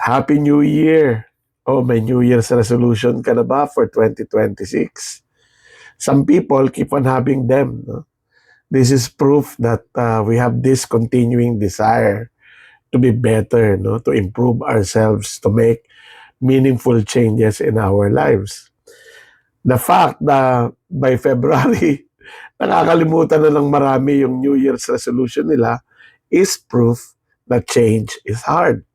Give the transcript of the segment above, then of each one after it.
Happy New Year! Oh, may New Year's resolution ka na ba for 2026? Some people keep on having them. No? This is proof that we have this continuing desire to be better, no? To improve ourselves, to make meaningful changes in our lives. The fact that by February, nakakalimutan na ng marami yung New Year's resolution nila is proof that change is hard.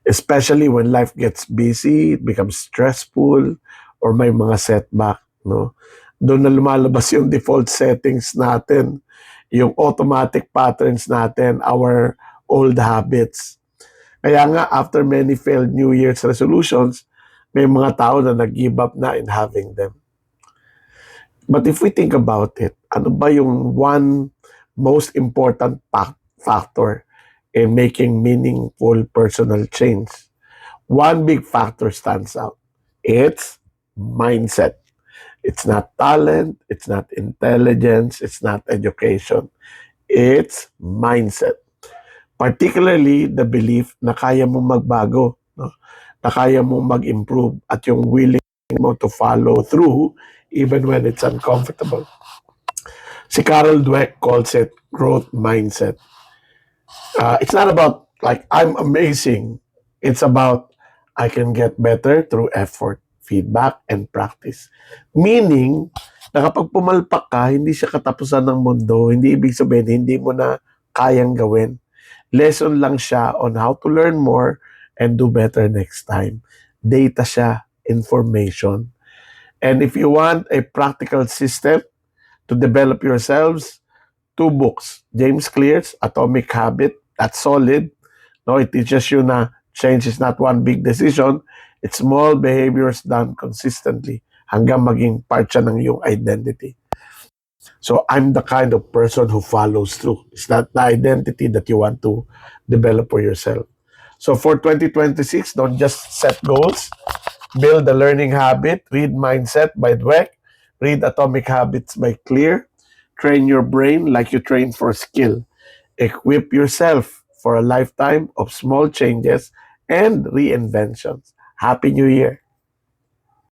Especially when life gets busy, it becomes stressful, or may mga setback, no? Doon na lumalabas yung default settings natin, yung automatic patterns natin, our old habits. Kaya nga, after many failed New Year's resolutions, may mga tao na nag-give up na in having them. But if we think about it, ano ba yung one most important factor in making meaningful personal change? One big factor stands out. It's mindset. It's not talent, it's not intelligence, it's not education. It's mindset. Particularly the belief na kaya mo magbago, no? Na kaya mo mag-improve at yung willing mo to follow through even when it's uncomfortable. Si Carol Dweck calls it growth mindset. It's not about like I'm amazing. It's about I can get better through effort, feedback, and practice. Meaning, na kapag pumalpak ka, hindi siya katapusan ng mundo. Hindi ibig sabihin, hindi mo na kayang gawin. Lesson lang siya on how to learn more and do better next time. Data siya, information. And if you want a practical system to develop yourselves, 2 books. James Clear's Atomic Habit, that's solid. No, it teaches you na change is not one big decision. It's small behaviors done consistently hanggang maging part siya ng iyong identity. So I'm the kind of person who follows through. It's not the identity that you want to develop for yourself. So for 2026, don't just set goals. Build a learning habit. Read Mindset by Dweck. Read Atomic Habits by Clear. Train your brain like you train for a skill. Equip yourself for a lifetime of small changes and reinventions. Happy New Year!